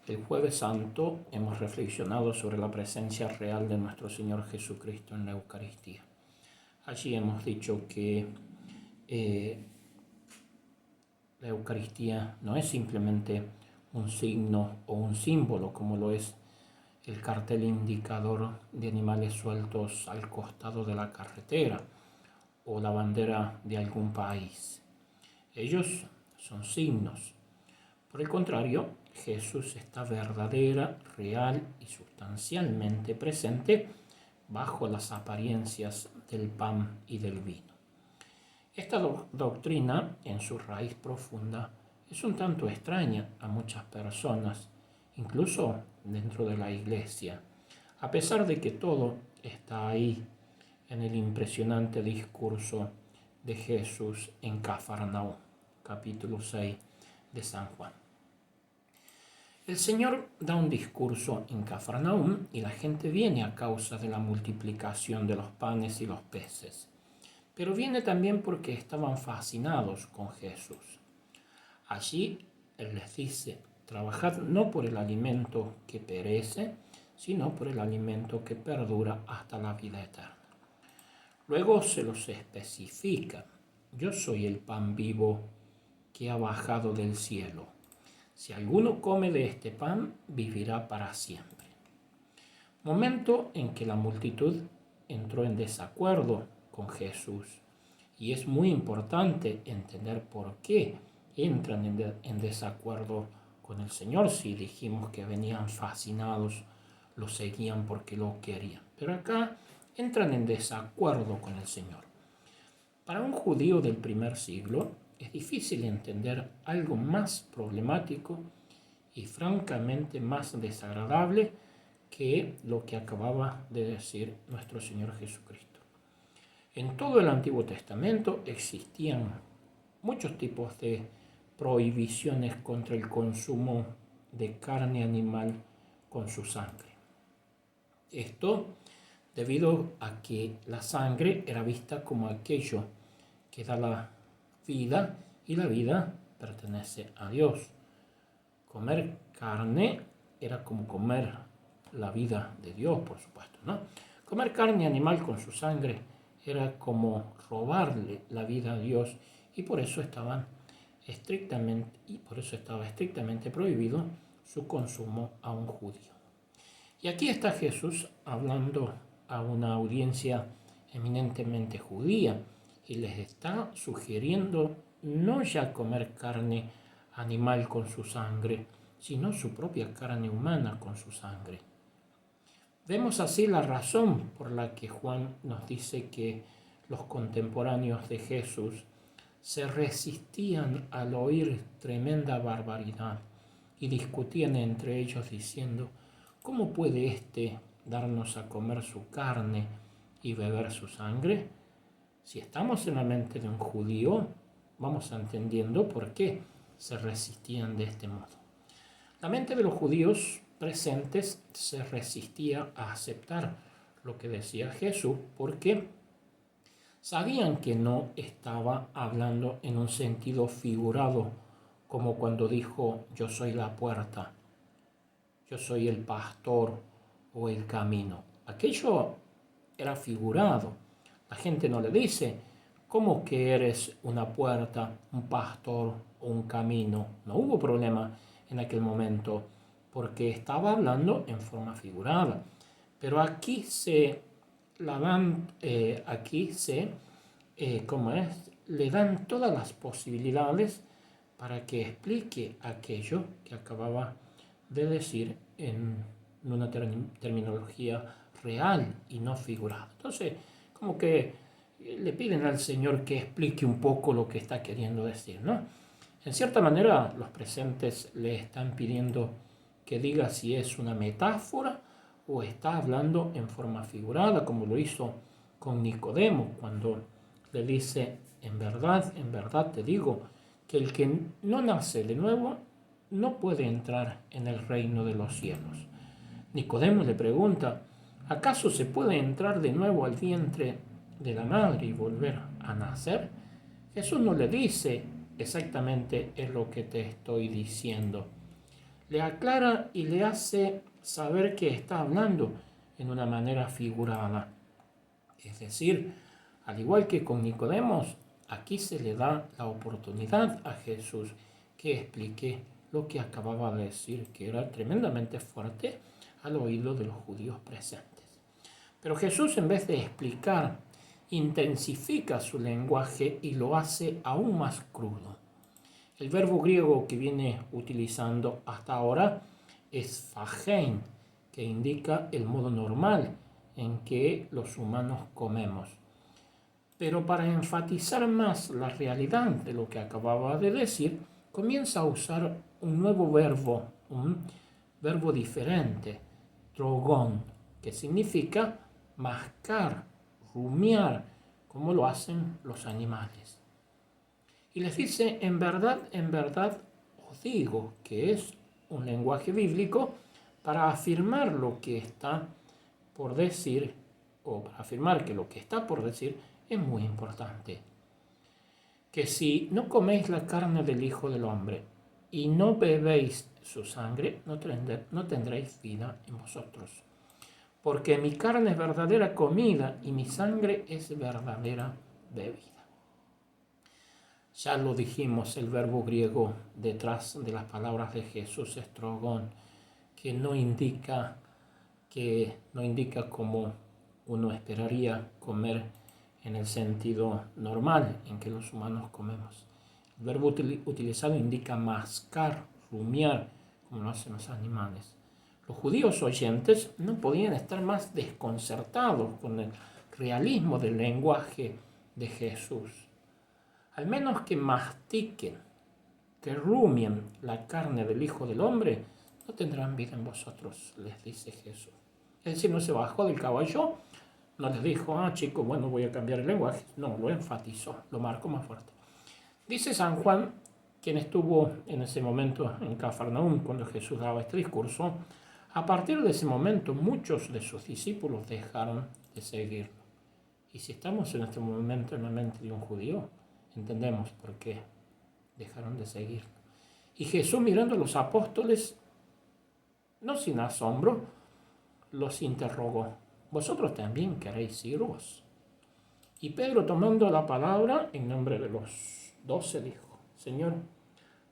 El Jueves Santo hemos reflexionado sobre la presencia real de nuestro Señor Jesucristo en la Eucaristía. Allí hemos dicho que la Eucaristía no es simplemente un signo o un símbolo como lo es el cartel indicador de animales sueltos al costado de la carretera o la bandera de algún país. Ellos son signos. Por el contrario, Jesús está verdadera, real y sustancialmente presente bajo las apariencias del pan y del vino. Esta doctrina, en su raíz profunda, es un tanto extraña a muchas personas, incluso dentro de la Iglesia, a pesar de que todo está ahí en el impresionante discurso de Jesús en Cafarnaúm, capítulo 6 de San Juan. El Señor da un discurso en Cafarnaúm y la gente viene a causa de la multiplicación de los panes y los peces. Pero viene también porque estaban fascinados con Jesús. Allí Él les dice, trabajad no por el alimento que perece, sino por el alimento que perdura hasta la vida eterna. Luego se los especifica, yo soy el pan vivo que ha bajado del cielo. Si alguno come de este pan, vivirá para siempre. Momento en que la multitud entró en desacuerdo con Jesús. Y es muy importante entender por qué entran en desacuerdo con el Señor. Si dijimos que venían fascinados, lo seguían porque lo querían. Pero acá entran en desacuerdo con el Señor. Para un judío del primer siglo, es difícil entender algo más problemático y francamente más desagradable que lo que acababa de decir nuestro Señor Jesucristo. En todo el Antiguo Testamento existían muchos tipos de prohibiciones contra el consumo de carne animal con su sangre. Esto debido a que la sangre era vista como aquello que da la vida y la vida pertenece a Dios. Comer carne era como comer la vida de Dios, por supuesto, ¿no? Comer carne animal con su sangre era como robarle la vida a Dios y por eso estaba estrictamente prohibido su consumo a un judío. Y aquí está Jesús hablando a una audiencia eminentemente judía y les está sugiriendo no ya comer carne animal con su sangre, sino su propia carne humana con su sangre. Vemos así la razón por la que Juan nos dice que los contemporáneos de Jesús se resistían al oír tremenda barbaridad y discutían entre ellos diciendo, ¿cómo puede éste darnos a comer su carne y beber su sangre? Si estamos en la mente de un judío, vamos entendiendo por qué se resistían de este modo. La mente de los judíos presentes se resistía a aceptar lo que decía Jesús porque sabían que no estaba hablando en un sentido figurado, como cuando dijo, yo soy la puerta, yo soy el pastor o el camino. Aquello era figurado. La gente no le dice, ¿cómo que eres una puerta, un pastor o un camino? No hubo problema en aquel momento porque estaba hablando en forma figurada. Pero aquí le dan todas las posibilidades para que explique aquello que acababa de decir en una terminología real y no figurada. Entonces, como que le piden al Señor que explique un poco lo que está queriendo decir, ¿no? En cierta manera, los presentes le están pidiendo que diga si es una metáfora o está hablando en forma figurada, como lo hizo con Nicodemo, cuando le dice, en verdad te digo, que el que no nace de nuevo no puede entrar en el reino de los cielos. Nicodemo le pregunta, ¿acaso se puede entrar de nuevo al vientre de la madre y volver a nacer? Jesús no le dice exactamente es lo que te estoy diciendo. le aclara y le hace saber que está hablando en una manera figurada. Es decir, al igual que con Nicodemos, aquí se le da la oportunidad a Jesús que explique lo que acababa de decir, que era tremendamente fuerte al oído de los judíos presentes. Pero Jesús, en vez de explicar, intensifica su lenguaje y lo hace aún más crudo. El verbo griego que viene utilizando hasta ahora es phagein, que indica el modo normal en que los humanos comemos. Pero para enfatizar más la realidad de lo que acababa de decir, comienza a usar un nuevo verbo, un verbo diferente, trogon, que significa mascar, rumiar, como lo hacen los animales. Y les dice, en verdad os digo, que es un lenguaje bíblico para afirmar lo que está por decir, o para afirmar que lo que está por decir es muy importante. Que si no coméis la carne del Hijo del Hombre y no bebéis su sangre, no tendréis vida en vosotros. Porque mi carne es verdadera comida y mi sangre es verdadera bebida. Ya lo dijimos, el verbo griego detrás de las palabras de Jesús es trogón, que no indica como uno esperaría comer en el sentido normal en que los humanos comemos. El verbo utilizado indica mascar, rumiar, como lo hacen los animales. Los judíos oyentes no podían estar más desconcertados con el realismo del lenguaje de Jesús. Al menos que mastiquen, que rumien la carne del Hijo del Hombre, no tendrán vida en vosotros, les dice Jesús. Es decir, no se bajó del caballo, no les dijo, chicos, bueno, voy a cambiar el lenguaje. No, lo enfatizó, lo marcó más fuerte. Dice San Juan, quien estuvo en ese momento en Cafarnaúm cuando Jesús daba este discurso, a partir de ese momento muchos de sus discípulos dejaron de seguirlo. Y si estamos en este momento en la mente de un judío, entendemos por qué dejaron de seguirlo. Y Jesús, mirando a los apóstoles, no sin asombro, los interrogó, ¿vosotros también queréis iros? Y Pedro, tomando la palabra en nombre de los 12, dijo, Señor,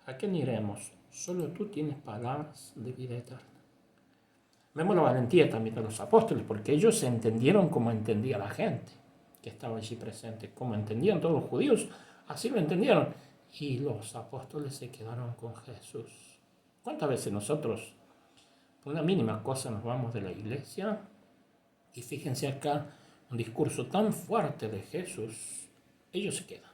¿a quién iremos? Solo tú tienes palabras de vida eterna. Vemos la valentía también de los apóstoles, porque ellos entendieron como entendía la gente que estaba allí presente, como entendían todos los judíos, así lo entendieron. Y los apóstoles se quedaron con Jesús. ¿Cuántas veces nosotros, por una mínima cosa, nos vamos de la iglesia? Y fíjense acá, un discurso tan fuerte de Jesús, ellos se quedan.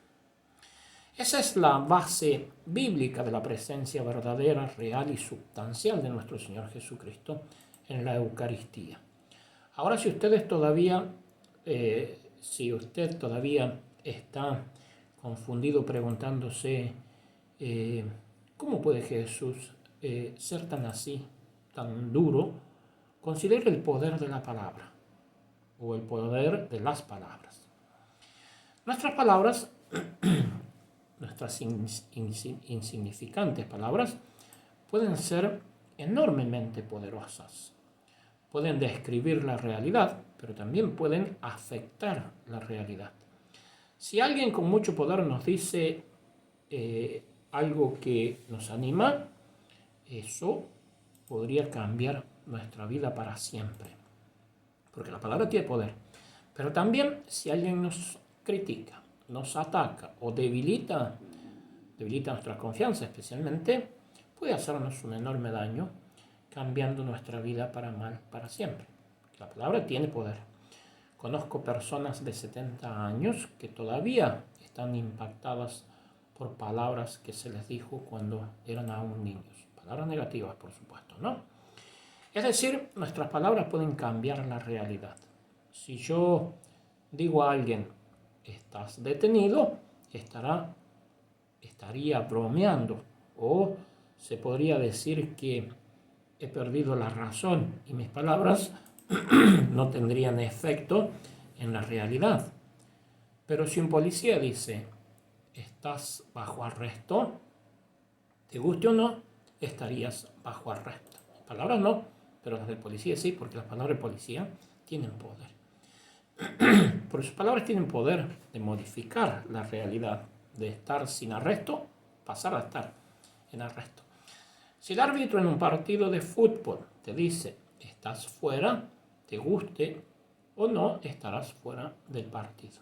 Esa es la base bíblica de la presencia verdadera, real y sustancial de nuestro Señor Jesucristo en la Eucaristía. Ahora, si usted todavía está confundido preguntándose ¿cómo puede Jesús ser tan así, tan duro? Considere el poder de la palabra o el poder de las palabras. Nuestras palabras, nuestras insignificantes palabras, pueden ser enormemente poderosas. Pueden describir la realidad, pero también pueden afectar la realidad. Si alguien con mucho poder nos dice algo que nos anima, eso podría cambiar nuestra vida para siempre. Porque la palabra tiene poder. Pero también si alguien nos critica, nos ataca o debilita nuestra confianza especialmente, puede hacernos un enorme daño, cambiando nuestra vida para mal para siempre. La palabra tiene poder. Conozco personas de 70 años que todavía están impactadas por palabras que se les dijo cuando eran aún niños. Palabras negativas, por supuesto, ¿no? Es decir, nuestras palabras pueden cambiar la realidad. Si yo digo a alguien, estás detenido, estaría bromeando, o se podría decir que he perdido la razón y mis palabras no tendrían efecto en la realidad. Pero si un policía dice, estás bajo arresto, te guste o no, estarías bajo arresto. Las palabras no, pero las de policía sí, porque las palabras de policía tienen poder. Porque sus palabras tienen poder de modificar la realidad, de estar sin arresto, pasar a estar en arresto. Si el árbitro en un partido de fútbol te dice, estás fuera, te guste o no, estarás fuera del partido.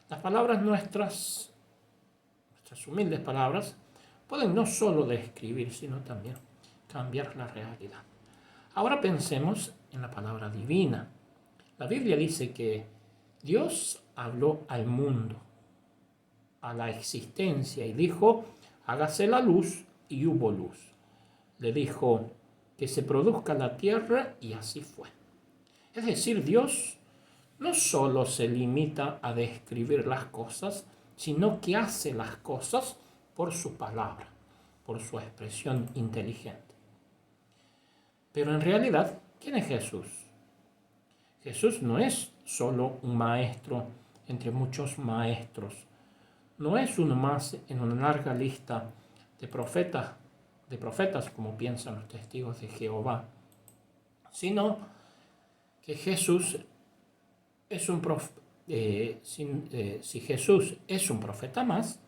Las palabras nuestras humildes palabras, pueden no solo describir, sino también cambiar la realidad. Ahora pensemos en la palabra divina. La Biblia dice que Dios habló al mundo, a la existencia, y dijo, hágase la luz, y hubo luz. Le dijo que se produzca la tierra, y así fue. Es decir, Dios no solo se limita a describir las cosas, sino que hace las cosas por su palabra, por su expresión inteligente. Pero en realidad, ¿quién es Jesús? Jesús no es solo un maestro entre muchos maestros. No es uno más en una larga lista de profetas como piensan los testigos de Jehová, sino que Jesús es un si Jesús es un profeta más,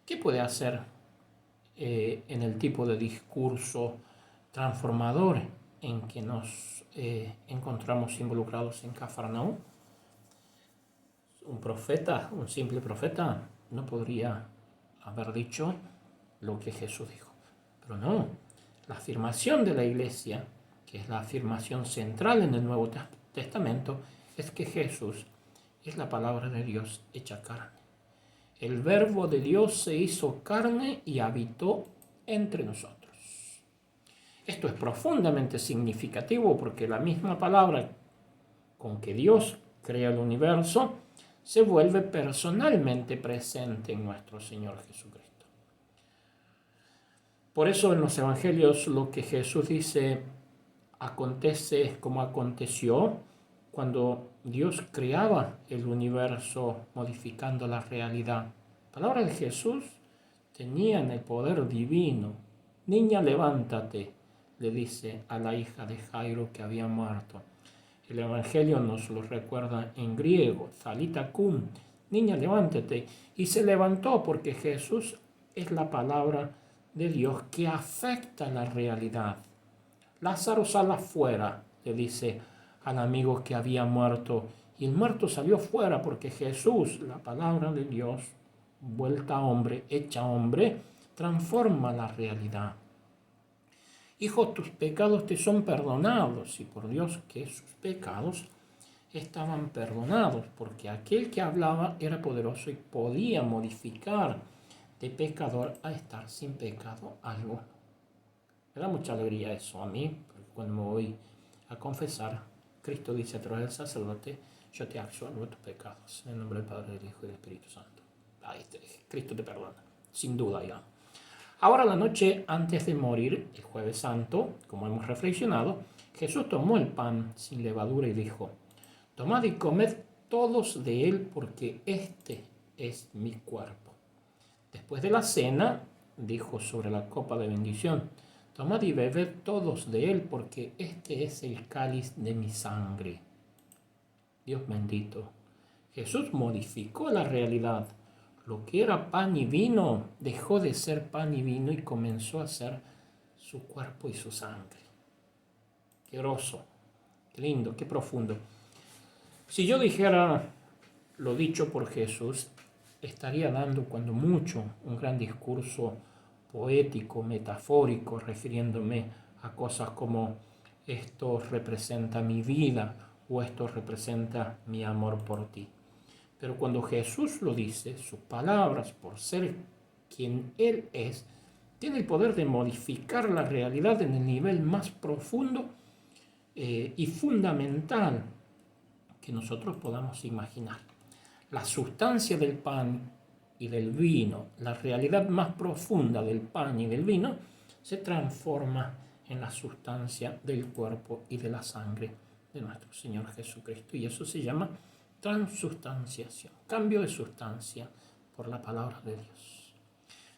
¿qué puede hacer en el tipo de discurso transformador en que nos encontramos involucrados en Cafarnaúm? Un simple profeta, no podría haber dicho lo que Jesús dijo. Pero no, la afirmación de la Iglesia, que es la afirmación central en el Nuevo Testamento, es que Jesús es la palabra de Dios hecha carne. El verbo de Dios se hizo carne y habitó entre nosotros. Esto es profundamente significativo porque la misma palabra con que Dios crea el universo se vuelve personalmente presente en nuestro Señor Jesucristo. Por eso en los evangelios lo que Jesús dice acontece como aconteció cuando Dios creaba el universo modificando la realidad. La palabra de Jesús tenían el poder divino. Niña, levántate, le dice a la hija de Jairo que había muerto. El Evangelio nos lo recuerda en griego, Thalita cum, niña, levántate. Y se levantó porque Jesús es la palabra de Dios que afecta la realidad. Lázaro, sal afuera, le dice al amigo que había muerto. Y el muerto salió fuera porque Jesús, la palabra de Dios, vuelta a hombre, hecha hombre, transforma la realidad. Hijo, tus pecados te son perdonados, y por Dios que sus pecados estaban perdonados, porque aquel que hablaba era poderoso y podía modificar de pecador a estar sin pecado alguno. Me da mucha alegría eso a mí, porque cuando me voy a confesar, Cristo dice a través del sacerdote, yo te absuelvo tus pecados, en el nombre del Padre, del Hijo y del Espíritu Santo. Cristo te perdona, sin duda ya. Ahora, la noche antes de morir, el Jueves Santo, como hemos reflexionado, Jesús tomó el pan sin levadura y dijo, tomad y comed todos de él, porque este es mi cuerpo. Después de la cena, dijo sobre la copa de bendición, tomad y bebed todos de él, porque este es el cáliz de mi sangre. Dios bendito. Jesús modificó la realidad. Lo que era pan y vino dejó de ser pan y vino y comenzó a ser su cuerpo y su sangre. Qué groso, qué lindo, qué profundo. Si yo dijera lo dicho por Jesús, estaría dando cuando mucho un gran discurso poético, metafórico, refiriéndome a cosas como esto representa mi vida o esto representa mi amor por ti. Pero cuando Jesús lo dice, sus palabras, por ser quien Él es, tiene el poder de modificar la realidad en el nivel más profundo y fundamental que nosotros podamos imaginar. La sustancia del pan y del vino, la realidad más profunda del pan y del vino, se transforma en la sustancia del cuerpo y de la sangre de nuestro Señor Jesucristo. Y eso se llama transubstanciación, cambio de sustancia por la palabra de Dios.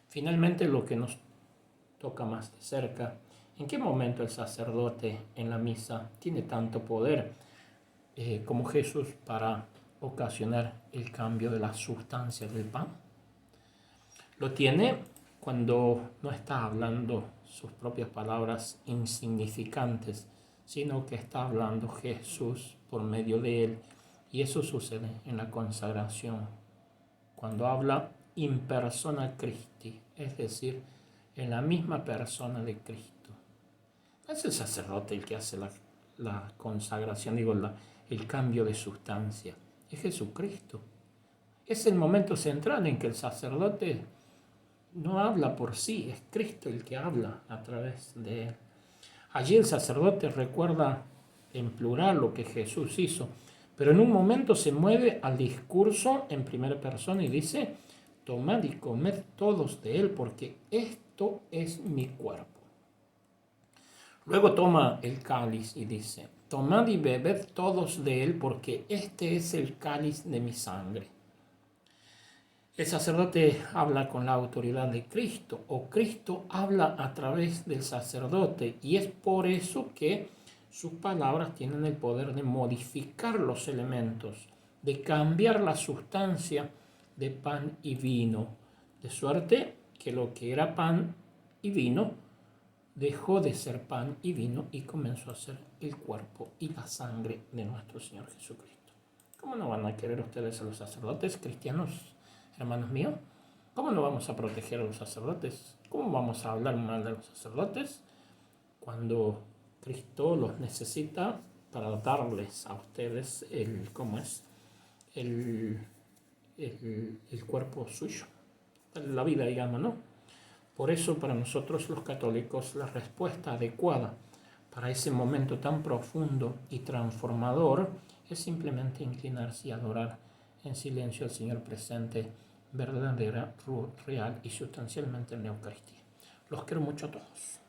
Finalmente, lo que nos toca más de cerca ¿En qué momento el sacerdote en la misa tiene tanto poder como Jesús para ocasionar el cambio de la sustancia del pan? Lo tiene cuando no está hablando sus propias palabras insignificantes, sino que está hablando Jesús por medio de él. Y eso sucede en la consagración, cuando habla in persona Christi, es decir, en la misma persona de Cristo. No es el sacerdote el que hace la consagración, el cambio de sustancia, es Jesucristo. Es el momento central en que el sacerdote no habla por sí, es Cristo el que habla a través de él. Allí el sacerdote recuerda en plural lo que Jesús hizo, pero en un momento se mueve al discurso en primera persona y dice: tomad y comed todos de él, porque esto es mi cuerpo. Luego toma el cáliz y dice: tomad y bebed todos de él, porque este es el cáliz de mi sangre. El sacerdote habla con la autoridad de Cristo, o Cristo habla a través del sacerdote, y es por eso que sus palabras tienen el poder de modificar los elementos, de cambiar la sustancia de pan y vino, de suerte que lo que era pan y vino dejó de ser pan y vino y comenzó a ser el cuerpo y la sangre de nuestro Señor Jesucristo. ¿Cómo no van a querer ustedes a los sacerdotes cristianos, hermanos míos? ¿Cómo no vamos a proteger a los sacerdotes? ¿Cómo vamos a hablar mal de los sacerdotes cuando Cristo los necesita para darles a ustedes el cuerpo suyo, la vida, digamos, ¿no? Por eso, para nosotros los católicos, la respuesta adecuada para ese momento tan profundo y transformador es simplemente inclinarse y adorar en silencio al Señor presente, verdadera, real y sustancialmente en la Eucaristía. Los quiero mucho a todos.